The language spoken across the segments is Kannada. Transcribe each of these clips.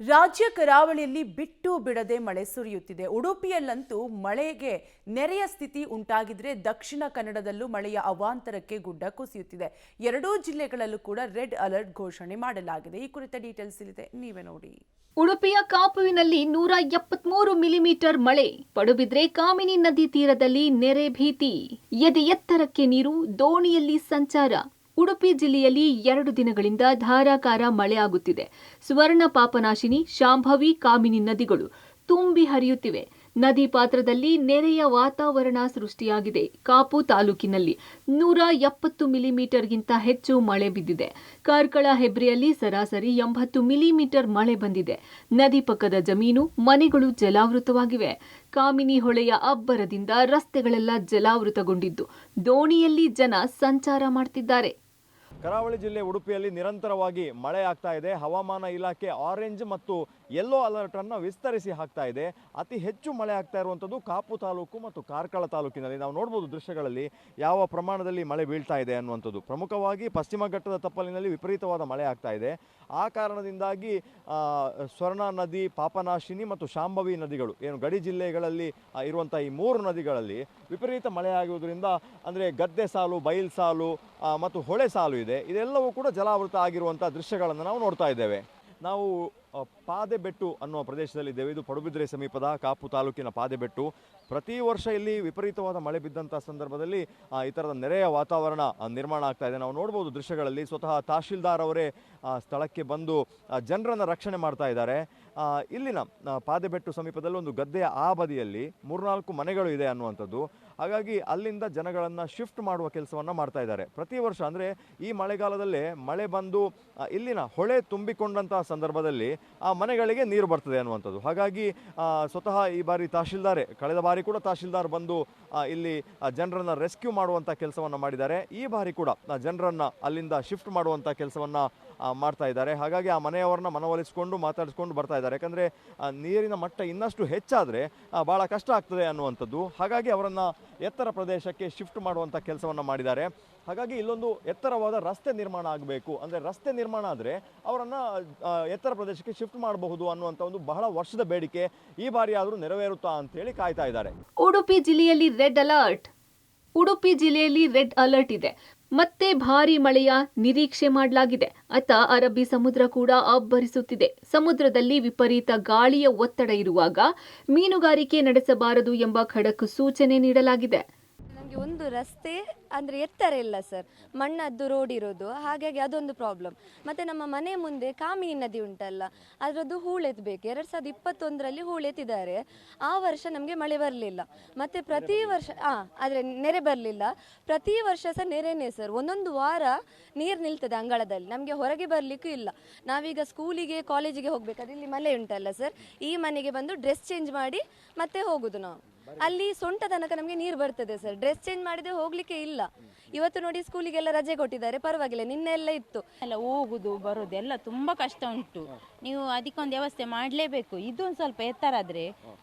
ರಾಜ್ಯ ಕರಾವಳಿಯಲ್ಲಿ ಬಿಟ್ಟು ಬಿಡದೆ ಮಳೆ ಸುರಿಯುತ್ತಿದೆ. ಉಡುಪಿಯಲ್ಲಂತೂ ಮಳೆಗೆ ನೆರೆಯ ಸ್ಥಿತಿ ಉಂಟಾಗಿದ್ರೆ ದಕ್ಷಿಣ ಕನ್ನಡದಲ್ಲೂ ಮಳೆಯ ಅವಾಂತರಕ್ಕೆ ಗುಡ್ಡ ಕುಸಿಯುತ್ತಿದೆ. ಎರಡೂ ಜಿಲ್ಲೆಗಳಲ್ಲೂ ಕೂಡ ರೆಡ್ ಅಲರ್ಟ್ ಘೋಷಣೆ ಮಾಡಲಾಗಿದೆ. ಈ ಕುರಿತ ಡೀಟೇಲ್ಸ್ ಇಲ್ಲಿದೆ, ನೀವೇ ನೋಡಿ. ಉಡುಪಿಯ ಕಾಪುವಿನಲ್ಲಿ 173 ಮಿಲಿಮೀಟರ್ ಮಳೆ. ಪಡುಬಿದ್ರೆ ಕಾಮಿನಿ ನದಿ ತೀರದಲ್ಲಿ ನೆರೆ ಭೀತಿ. ಎದೆ ಎತ್ತರಕ್ಕೆ ನೀರು, ದೋಣಿಯಲ್ಲಿ ಸಂಚಾರ. ಉಡುಪಿ ಜಿಲ್ಲೆಯಲ್ಲಿ 2 ದಿನಗಳಿಂದ ಧಾರಾಕಾರ ಮಳೆಯಾಗುತ್ತಿದೆ. ಸುವರ್ಣ ಪಾಪನಾಶಿನಿ, ಶಾಂಭವಿ, ಕಾಮಿನಿ ನದಿಗಳು ತುಂಬಿ ಹರಿಯುತ್ತಿವೆ. ನದಿ ಪಾತ್ರದಲ್ಲಿ ನೆರೆಯ ವಾತಾವರಣ ಸೃಷ್ಟಿಯಾಗಿದೆ. ಕಾಪು ತಾಲೂಕಿನಲ್ಲಿ 170 ಮಿಲಿಮೀಟರ್ಗಿಂತ ಹೆಚ್ಚು ಮಳೆ ಬಿದ್ದಿದೆ. ಕಾರ್ಕಳ ಹೆಬ್ರಿಯಲ್ಲಿ ಸರಾಸರಿ 80 ಮಿಲಿಮೀಟರ್ ಮಳೆ ಬಂದಿದೆ. ನದಿ ಪಕ್ಕದ ಜಮೀನು, ಮನೆಗಳು ಜಲಾವೃತವಾಗಿವೆ. ಕಾಮಿನಿ ಹೊಳೆಯ ಅಬ್ಬರದಿಂದ ರಸ್ತೆಗಳೆಲ್ಲ ಜಲಾವೃತಗೊಂಡಿದ್ದು ದೋಣಿಯಲ್ಲಿ ಜನ ಸಂಚಾರ ಮಾಡ್ತಿದ್ದಾರೆ. ಕರಾವಳಿ ಜಿಲ್ಲೆ ಉಡುಪಿಯಲ್ಲಿ ನಿರಂತರವಾಗಿ ಮಳೆ ಆಗ್ತಾ ಇದೆ. ಹವಾಮಾನ ಇಲಾಖೆ ಆರೆಂಜ್ ಮತ್ತು ಯೆಲ್ಲೋ ಅಲರ್ಟ್ ಅನ್ನು ವಿಸ್ತರಿಸಿ ಹಾಕ್ತಾ ಇದೆ. ಅತಿ ಹೆಚ್ಚು ಮಳೆ ಆಗ್ತಾ ಇರುವಂಥದ್ದು ಕಾಪು ತಾಲೂಕು ಮತ್ತು ಕಾರ್ಕಳ ತಾಲೂಕಿನಲ್ಲಿ. ನಾವು ನೋಡ್ಬೋದು ದೃಶ್ಯಗಳಲ್ಲಿ ಯಾವ ಪ್ರಮಾಣದಲ್ಲಿ ಮಳೆ ಬೀಳ್ತಾ ಇದೆ ಅನ್ನುವಂಥದ್ದು. ಪ್ರಮುಖವಾಗಿ ಪಶ್ಚಿಮ ಘಟ್ಟದ ತಪ್ಪಲಿನಲ್ಲಿ ವಿಪರೀತವಾದ ಮಳೆ ಆಗ್ತಾ ಇದೆ. ಆ ಕಾರಣದಿಂದಾಗಿ ಸ್ವರ್ಣ ನದಿ, ಪಾಪನಾಶಿನಿ ಮತ್ತು ಶಾಂಭವಿ ನದಿಗಳು ಏನು ಗಡಿ ಜಿಲ್ಲೆಗಳಲ್ಲಿ ಇರುವಂಥ ಈ 3 ನದಿಗಳಲ್ಲಿ ವಿಪರೀತ ಮಳೆ ಆಗುವುದರಿಂದ ಅಂದರೆ ಗದ್ದೆ ಸಾಲು, ಬೈಲ್ ಸಾಲು ಮತ್ತು ಹೊಳೆ ಸಾಲು ಇದೆ. ಇದೆಲ್ಲವೂ ಕೂಡ ಜಲಾವೃತ ಆಗಿರುವಂಥ ದೃಶ್ಯಗಳನ್ನು ನಾವು ನೋಡ್ತಾ ಇದ್ದೇವೆ. ನಾವು ಪಾದೆಬೆಟ್ಟು ಅನ್ನುವ ಪ್ರದೇಶದಲ್ಲಿದ್ದೇವೆ. ಇದು ಪಡುಬಿದ್ರೆ ಸಮೀಪದ ಕಾಪು ತಾಲೂಕಿನ ಪಾದೆಬೆಟ್ಟು. ಪ್ರತಿ ವರ್ಷ ಇಲ್ಲಿ ವಿಪರೀತವಾದ ಮಳೆ ಬಿದ್ದಂಥ ಸಂದರ್ಭದಲ್ಲಿ ಈ ಥರದ ನೆರೆಯ ವಾತಾವರಣ ನಿರ್ಮಾಣ ಆಗ್ತಾ ಇದೆ. ನಾವು ನೋಡ್ಬೋದು ದೃಶ್ಯಗಳಲ್ಲಿ. ಸ್ವತಃ ತಹಶೀಲ್ದಾರ್ ಅವರೇ ಸ್ಥಳಕ್ಕೆ ಬಂದು ಜನರನ್ನು ರಕ್ಷಣೆ ಮಾಡ್ತಾ ಇದ್ದಾರೆ. ಇಲ್ಲಿನ ಪಾದೆಬೆಟ್ಟು ಸಮೀಪದಲ್ಲಿ ಒಂದು ಗದ್ದೆಯ ಆ ಬದಿಯಲ್ಲಿ 3-4 ಮನೆಗಳು ಇದೆ ಅನ್ನುವಂಥದ್ದು. ಹಾಗಾಗಿ ಅಲ್ಲಿಂದ ಜನಗಳನ್ನು ಶಿಫ್ಟ್ ಮಾಡುವ ಕೆಲಸವನ್ನು ಮಾಡ್ತಾ ಇದ್ದಾರೆ. ಪ್ರತಿ ವರ್ಷ ಅಂದರೆ ಈ ಮಳೆಗಾಲದಲ್ಲೇ ಮಳೆ ಬಂದು ಇಲ್ಲಿನ ಹೊಳೆ ತುಂಬಿಕೊಂಡಂಥ ಸಂದರ್ಭದಲ್ಲಿ ಆ ಮನೆಗಳಿಗೆ ನೀರು ಬರ್ತದೆ ಅನ್ನುವಂಥದ್ದು. ಹಾಗಾಗಿ ಸ್ವತಃ ಈ ಬಾರಿ ತಹಶೀಲ್ದಾರೇ, ಕಳೆದ ಬಾರಿ ಕೂಡ ತಹಶೀಲ್ದಾರ್ ಬಂದು ಇಲ್ಲಿ ಜನರನ್ನು ರೆಸ್ಕ್ಯೂ ಮಾಡುವಂಥ ಕೆಲಸವನ್ನು ಮಾಡಿದ್ದಾರೆ. ಈ ಬಾರಿ ಕೂಡ ಜನರನ್ನು ಅಲ್ಲಿಂದ ಶಿಫ್ಟ್ ಮಾಡುವಂಥ ಕೆಲಸವನ್ನು ಮಾಡ್ತಾ ಇದ್ದಾರೆ. ಹಾಗಾಗಿ ಆ ಮನೆಯವರನ್ನ ಮನವೊಲಿಸಿಕೊಂಡು ಮಾತಾಡಿಸ್ಕೊಂಡು ಬರ್ತಾ ಇದ್ದಾರೆ. ಯಾಕಂದರೆ ನೀರಿನ ಮಟ್ಟ ಇನ್ನಷ್ಟು ಹೆಚ್ಚಾದರೆ ಭಾಳ ಕಷ್ಟ ಆಗ್ತದೆ ಅನ್ನುವಂಥದ್ದು. ಹಾಗಾಗಿ ಅವರನ್ನು ಎತ್ತರ ಪ್ರದೇಶಕ್ಕೆ ಶಿಫ್ಟ್ ಮಾಡುವಂಥ ಕೆಲಸವನ್ನು ಮಾಡಿದ್ದಾರೆ. ಹಾಗಾಗಿ ಇಲ್ಲೊಂದು ಎತ್ತರವಾದ ರಸ್ತೆ ನಿರ್ಮಾಣ ಆಗಬೇಕು. ಅಂದರೆ ರಸ್ತೆ ನಿರ್ಮಾಣ ಆದರೆ ಅವರನ್ನು ಎತ್ತರ ಪ್ರದೇಶಕ್ಕೆ ಶಿಫ್ಟ್ ಮಾಡಬಹುದು ಅನ್ನುವಂಥ ಒಂದು ಬಹಳ ವರ್ಷದ ಬೇಡಿಕೆ. ಈ ಬಾರಿ ಆದರೂ ನೆರವೇರುತ್ತಾ ಅಂತೇಳಿ ಕಾಯ್ತಾ ಇದ್ದಾರೆ. ಉಡುಪಿ ಜಿಲ್ಲೆಯಲ್ಲಿ ರೆಡ್ ಅಲರ್ಟ್ ಇದೆ. ಮತ್ತೆ ಭಾರಿ ಮಳೆಯ ನಿರೀಕ್ಷೆ ಮಾಡಲಾಗಿದೆ. ಅತ್ತ ಅರಬ್ಬಿ ಸಮುದ್ರ ಕೂಡ ಅಬ್ಬರಿಸುತ್ತಿದೆ. ಸಮುದ್ರದಲ್ಲಿ ವಿಪರೀತ ಗಾಳಿಯ ಒತ್ತಡ ಇರುವಾಗ ಮೀನುಗಾರಿಕೆ ನಡೆಸಬಾರದು ಎಂಬ ಖಡಕ್ ಸೂಚನೆ ನೀಡಲಾಗಿದೆ. ನಮಗೆ ಒಂದು ರಸ್ತೆ ಅಂದರೆ ಎತ್ತರ ಇಲ್ಲ ಸರ್, ಮಣ್ಣದ್ದು ರೋಡ್ ಇರೋದು, ಹಾಗಾಗಿ ಅದೊಂದು ಪ್ರಾಬ್ಲಮ್. ಮತ್ತು ನಮ್ಮ ಮನೆ ಮುಂದೆ ಕಾಮಿನಿ ನದಿ ಉಂಟಲ್ಲ, ಅದರದ್ದು ಹೂಳೆತ್ತಬೇಕು. 2021ರಲ್ಲಿ ಹೂಳೆತ್ತಿದ್ದಾರೆ. ಆ ವರ್ಷ ನಮಗೆ ಮಳೆ ಬರಲಿಲ್ಲ. ಮತ್ತು ಪ್ರತಿ ವರ್ಷ ಆದರೆ ನೆರೆ ಬರಲಿಲ್ಲ. ಪ್ರತಿ ವರ್ಷ ಸಹ ನೆರೆನೇ ಸರ್. ಒಂದೊಂದು ವಾರ ನೀರು ನಿಲ್ತದೆ ಅಂಗಳದಲ್ಲಿ. ನಮಗೆ ಹೊರಗೆ ಬರಲಿಕ್ಕೂ ಇಲ್ಲ. ನಾವೀಗ ಸ್ಕೂಲಿಗೆ, ಕಾಲೇಜಿಗೆ ಹೋಗಬೇಕಾದ್ರೆ ಇಲ್ಲಿ ಮನೆ ಉಂಟಲ್ಲ ಸರ್, ಈ ಮನೆಗೆ ಬಂದು ಡ್ರೆಸ್ ಚೇಂಜ್ ಮಾಡಿ ಮತ್ತೆ ಹೋಗೋದು ನಾವು. ಅಲ್ಲಿ ಸೊಂಟ ತನಕ ನಮಗೆ ನೀರು ಬರ್ತದೆ ಸರ್. ಡ್ರೆಸ್ ಚೇಂಜ್ ಮಾಡಿದ್ರೆ ಹೋಗ್ಲಿಕ್ಕೆ ಇಲ್ಲ. ಇವತ್ತು ನೋಡಿ ಸ್ಕೂಲಿಗೆಲ್ಲ ರಜೆ ಕೊಟ್ಟಿದ್ದಾರೆ, ಪರವಾಗಿಲ್ಲ. ನಿನ್ನೆ ಎಲ್ಲ ಇತ್ತು. ಎಲ್ಲ ಹೋಗುದು ಬರೋದು ಎಲ್ಲ ತುಂಬ ಕಷ್ಟ ಉಂಟು. ನೀವು ಅದಕ್ಕೊಂದು ವ್ಯವಸ್ಥೆ ಮಾಡಲೇಬೇಕು. ಇದೊಂದು ಸ್ವಲ್ಪ ಎತ್ತರಾದರೆ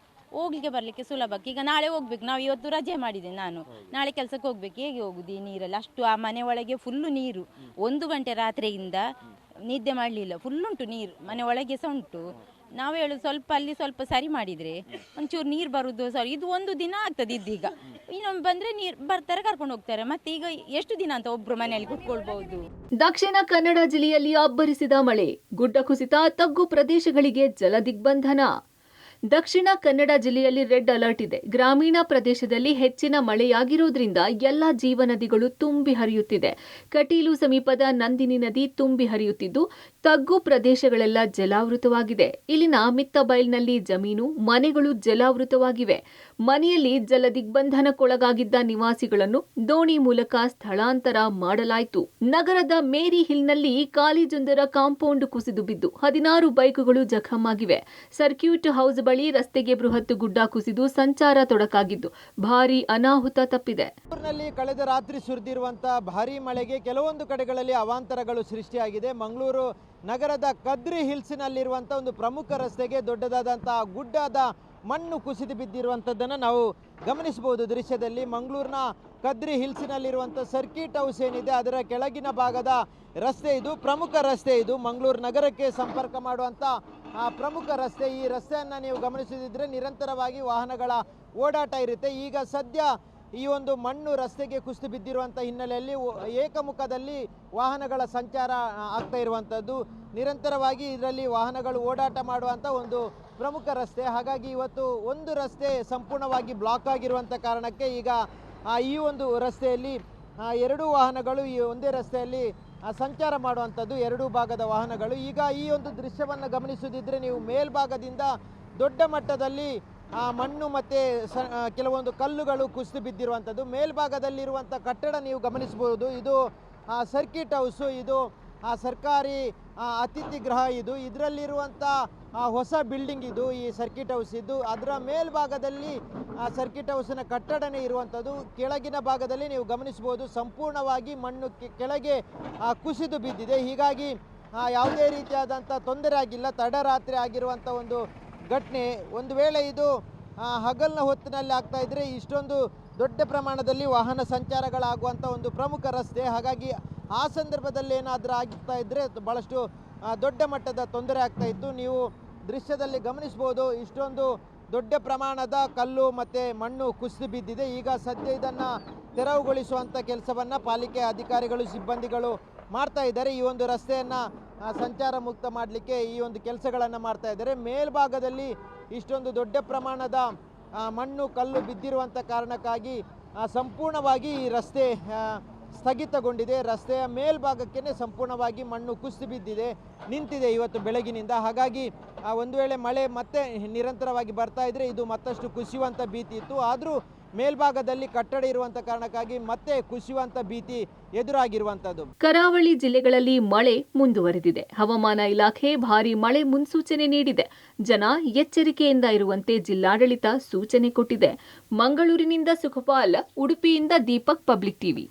ಹೋಗ್ಲಿಕ್ಕೆ ಬರಲಿಕ್ಕೆ ಸುಲಭಕ್ಕೆ. ಈಗ ನಾಳೆ ಹೋಗ್ಬೇಕು, ನಾವು ಇವತ್ತು ರಜೆ ಮಾಡಿದೆ, ನಾನು ನಾಳೆ ಕೆಲಸಕ್ಕೆ ಹೋಗ್ಬೇಕು. ಹೇಗೆ ಹೋಗುದು ಈ ನೀರಲ್ಲಿ? ಅಷ್ಟು ಆ ಮನೆ ಒಳಗೆ ಫುಲ್ಲು ನೀರು. 1 ಗಂಟೆ ರಾತ್ರಿಯಿಂದ ನಿದ್ದೆ ಮಾಡಲಿಲ್ಲ. ಫುಲ್ಲುಂಟು ನೀರು, ಮನೆ ಒಳಗೆ ಸಹ ಉಂಟು. ನಾವು ಹೇಳೋದು ಸ್ವಲ್ಪ ಅಲ್ಲಿ ಸ್ವಲ್ಪ ಸರಿ ಮಾಡಿದರೆ ಒಂಚೂರು ನೀರು ಬರುವುದು ಸರಿ. ಇದು 1 ದಿನ ಆಗ್ತದೆ ಇದ್ದೀಗ. ಇನ್ನೊಮ್ಮೆ ಬಂದರೆ ನೀರು ಬರ್ತಾರೆ, ಕರ್ಕೊಂಡು ಹೋಗ್ತಾರೆ. ಮತ್ತೆ ಈಗ ಎಷ್ಟು ದಿನ ಅಂತ ಒಬ್ಬರು ಮನೆಯಲ್ಲಿ ಕುತ್ಕೊಳ್ಬಹುದು. ದಕ್ಷಿಣ ಕನ್ನಡ ಜಿಲ್ಲೆಯಲ್ಲಿ ಅಬ್ಬರಿಸಿದ ಮಳೆ, ಗುಡ್ಡ ಕುಸಿತ, ತಗ್ಗು ಪ್ರದೇಶಗಳಿಗೆ ಜಲ ದಿಗ್ಬಂಧನ. ದಕ್ಷಿಣ ಕನ್ನಡ ಜಿಲ್ಲೆಯಲ್ಲಿ ರೆಡ್ ಅಲರ್ಟ್ ಇದೆ. ಗ್ರಾಮೀಣ ಪ್ರದೇಶದಲ್ಲಿ ಹೆಚ್ಚಿನ ಮಳೆಯಾಗಿರುವುದರಿಂದ ಎಲ್ಲ ಜೀವನದಿಗಳು ತುಂಬಿ ಹರಿಯುತ್ತಿದೆ. ಕಟೀಲು ಸಮೀಪದ ನಂದಿನಿ ನದಿ ತುಂಬಿ ಹರಿಯುತ್ತಿದ್ದು ತಗ್ಗು ಪ್ರದೇಶಗಳೆಲ್ಲ ಜಲಾವೃತವಾಗಿದೆ. ಇಲ್ಲಿನ ಮಿತ್ತಬೈಲ್ನಲ್ಲಿ ಜಮೀನು, ಮನೆಗಳು ಜಲಾವೃತವಾಗಿವೆ. ಮನೆಯಲ್ಲಿ ಜಲ ದಿಗ್ಬಂಧನಕ್ಕೊಳಗಾಗಿದ್ದ ನಿವಾಸಿಗಳನ್ನು ದೋಣಿ ಮೂಲಕ ಸ್ಥಳಾಂತರ ಮಾಡಲಾಯಿತು. ನಗರದ ಮೇರಿ ಹಿಲ್ನಲ್ಲಿ ಕಾಲೇಜೊಂದರ ಕಾಂಪೌಂಡ್ ಕುಸಿದು ಬಿದ್ದು 16 ಬೈಕುಗಳು ಜಖಮಾಗಿವೆ. ಸರ್ಕ್ಯೂಟ್ ಹೌಸ್ ಬಳಿ ರಸ್ತೆಗೆ ಬೃಹತ್ ಗುಡ್ಡ ಕುಸಿದು ಸಂಚಾರ ತೊಡಕಾಗಿದ್ದು ಭಾರಿ ಅನಾಹುತ ತಪ್ಪಿದೆ. ಕಳೆದ ರಾತ್ರಿ ಸುರಿದಿರುವಂತಹ ಭಾರಿ ಮಳೆಗೆ ಕೆಲವೊಂದು ಕಡೆಗಳಲ್ಲಿ ಅವಾಂತರಗಳು ಸೃಷ್ಟಿಯಾಗಿದೆ. ಮಂಗಳೂರು ನಗರದ ಕದ್ರಿ ಹಿಲ್ಸ್ನಲ್ಲಿರುವಂತಹ ಒಂದು ಪ್ರಮುಖ ರಸ್ತೆಗೆ ದೊಡ್ಡದಾದಂತಹ ಗುಡ್ಡದ ಮಣ್ಣು ಕುಸಿದು ಬಿದ್ದಿರುವಂಥದ್ದನ್ನು ನಾವು ಗಮನಿಸಬಹುದು ದೃಶ್ಯದಲ್ಲಿ. ಮಂಗಳೂರಿನ ಕದ್ರಿ ಹಿಲ್ಸ್ನಲ್ಲಿರುವಂಥ ಸರ್ಕಿಟ್ ಹೌಸ್ ಏನಿದೆ ಅದರ ಕೆಳಗಿನ ಭಾಗದ ರಸ್ತೆ ಇದು, ಪ್ರಮುಖ ರಸ್ತೆ ಇದು. ಮಂಗಳೂರು ನಗರಕ್ಕೆ ಸಂಪರ್ಕ ಮಾಡುವಂಥ ಪ್ರಮುಖ ರಸ್ತೆ. ಈ ರಸ್ತೆಯನ್ನು ನೀವು ಗಮನಿಸಿದ್ರೆ ನಿರಂತರವಾಗಿ ವಾಹನಗಳ ಓಡಾಟ ಇರುತ್ತೆ. ಈಗ ಸದ್ಯ ಈ ಒಂದು ಮಣ್ಣು ರಸ್ತೆಗೆ ಕುಸಿದು ಬಿದ್ದಿರುವಂಥ ಹಿನ್ನೆಲೆಯಲ್ಲಿ ಏಕಮುಖದಲ್ಲಿ ವಾಹನಗಳ ಸಂಚಾರ ಆಗ್ತಾ ಇರುವಂಥದ್ದು. ನಿರಂತರವಾಗಿ ಇದರಲ್ಲಿ ವಾಹನಗಳು ಓಡಾಟ ಮಾಡುವಂಥ ಒಂದು ಪ್ರಮುಖ ರಸ್ತೆ. ಹಾಗಾಗಿ ಇವತ್ತು ಒಂದು ರಸ್ತೆ ಸಂಪೂರ್ಣವಾಗಿ ಬ್ಲಾಕ್ ಆಗಿರುವಂಥ ಕಾರಣಕ್ಕೆ ಈಗ ಈ ಒಂದು ರಸ್ತೆಯಲ್ಲಿ ಎರಡೂ ವಾಹನಗಳು ಈ ಒಂದೇ ರಸ್ತೆಯಲ್ಲಿ ಸಂಚಾರ ಮಾಡುವಂಥದ್ದು, ಎರಡೂ ಭಾಗದ ವಾಹನಗಳು. ಈಗ ಈ ಒಂದು ದೃಶ್ಯವನ್ನು ಗಮನಿಸುತ್ತಿದ್ದರೆ ನೀವು ಮೇಲ್ಭಾಗದಿಂದ ದೊಡ್ಡ ಮಟ್ಟದಲ್ಲಿ ಮಣ್ಣು ಮತ್ತು ಕೆಲವೊಂದು ಕಲ್ಲುಗಳು ಕುಸಿದು ಬಿದ್ದಿರುವಂಥದ್ದು. ಮೇಲ್ಭಾಗದಲ್ಲಿರುವಂಥ ಕಟ್ಟಡ ನೀವು ಗಮನಿಸಬಹುದು. ಇದು ಸರ್ಕಿಟ್ ಹೌಸು, ಇದು ಸರ್ಕಾರಿ ಅತಿಥಿ ಗೃಹ. ಇದರಲ್ಲಿರುವಂಥ ಹೊಸ ಬಿಲ್ಡಿಂಗ್ ಇದು, ಈ ಸರ್ಕಿಟ್ ಹೌಸ್ ಇದು. ಅದರ ಮೇಲ್ಭಾಗದಲ್ಲಿ ಸರ್ಕಿಟ್ ಹೌಸಿನ ಕಟ್ಟಡನೇ ಇರುವಂಥದ್ದು. ಕೆಳಗಿನ ಭಾಗದಲ್ಲಿ ನೀವು ಗಮನಿಸಬಹುದು ಸಂಪೂರ್ಣವಾಗಿ ಮಣ್ಣು ಕೆಳಗೆ ಕುಸಿದು ಬಿದ್ದಿದೆ. ಹೀಗಾಗಿ ಯಾವುದೇ ರೀತಿಯಾದಂಥ ತೊಂದರೆ ಆಗಿಲ್ಲ. ತಡರಾತ್ರಿ ಆಗಿರುವಂಥ ಒಂದು ಘಟನೆ. ಒಂದು ವೇಳೆ ಇದು ಹಗಲಿನ ಹೊತ್ತಿನಲ್ಲಿ ಆಗ್ತಾ ಇದ್ದರೆ ಇಷ್ಟೊಂದು ದೊಡ್ಡ ಪ್ರಮಾಣದಲ್ಲಿ ವಾಹನ ಸಂಚಾರಗಳಾಗುವಂಥ ಒಂದು ಪ್ರಮುಖ ರಸ್ತೆ. ಹಾಗಾಗಿ ಆ ಸಂದರ್ಭದಲ್ಲಿ ಏನಾದರೂ ಆಗ್ತಾ ಇದ್ದರೆ ಭಾಳಷ್ಟು ದೊಡ್ಡ ಮಟ್ಟದ ತೊಂದರೆ ಆಗ್ತಾ ಇತ್ತು. ನೀವು ದೃಶ್ಯದಲ್ಲಿ ಗಮನಿಸ್ಬೋದು ಇಷ್ಟೊಂದು ದೊಡ್ಡ ಪ್ರಮಾಣದ ಕಲ್ಲು ಮತ್ತು ಮಣ್ಣು ಕುಸಿದು ಬಿದ್ದಿದೆ. ಈಗ ಸದ್ಯ ಇದನ್ನು ತೆರವುಗೊಳಿಸುವಂಥ ಕೆಲಸವನ್ನು ಪಾಲಿಕೆ ಅಧಿಕಾರಿಗಳು ಸಿಬ್ಬಂದಿಗಳು ಮಾಡ್ತಾ ಇದ್ದಾರೆ. ಈ ಒಂದು ರಸ್ತೆಯನ್ನು ಸಂಚಾರ ಮುಕ್ತ ಮಾಡಲಿಕ್ಕೆ ಈ ಒಂದು ಕೆಲಸಗಳನ್ನು ಮಾಡ್ತಾ ಇದ್ದಾರೆ. ಮೇಲ್ಭಾಗದಲ್ಲಿ ಇಷ್ಟೊಂದು ದೊಡ್ಡ ಪ್ರಮಾಣದ ಮಣ್ಣು ಕಲ್ಲು ಬಿದ್ದಿರುವಂಥ ಕಾರಣಕ್ಕಾಗಿ ಸಂಪೂರ್ಣವಾಗಿ ಈ ರಸ್ತೆ ಸ್ಥಗಿತಗೊಂಡಿದೆ. ರಸ್ತೆಯ ಮೇಲ್ಭಾಗಕ್ಕೆ ಸಂಪೂರ್ಣವಾಗಿ ಮಣ್ಣು ಕುಸಿದು ಬಿದ್ದಿದೆ, ನಿಂತಿದೆ ಇವತ್ತು ಬೆಳಗಿನಿಂದ. ಹಾಗಾಗಿ ಒಂದು ವೇಳೆ ಮಳೆ ಮತ್ತೆ ನಿರಂತರವಾಗಿ ಬರ್ತಾ ಇದ್ರೆ ಇದು ಮತ್ತಷ್ಟು ಕುಸಿಯುವಂಥ ಭೀತಿ ಇತ್ತು. ಆದರೂ ಮೇಲ್ಭಾಗದಲ್ಲಿ ಕಟ್ಟಡ ಇರುವಂಥ ಕಾರಣಕ್ಕಾಗಿ ಮತ್ತೆ ಕುಸಿಯುವಂಥ ಭೀತಿ ಎದುರಾಗಿರುವಂಥದ್ದು. ಕರಾವಳಿ ಜಿಲ್ಲೆಗಳಲ್ಲಿ ಮಳೆ ಮುಂದುವರೆದಿದೆ. ಹವಾಮಾನ ಇಲಾಖೆ ಭಾರೀ ಮಳೆ ಮುನ್ಸೂಚನೆ ನೀಡಿದೆ. ಜನ ಎಚ್ಚರಿಕೆಯಿಂದ ಇರುವಂತೆ ಜಿಲ್ಲಾಡಳಿತ ಸೂಚನೆ ಕೊಟ್ಟಿದೆ. ಮಂಗಳೂರಿನಿಂದ ಸುಖಪಾಲ್, ಉಡುಪಿಯಿಂದ ದೀಪಕ್, ಪಬ್ಲಿಕ್ ಟಿವಿ.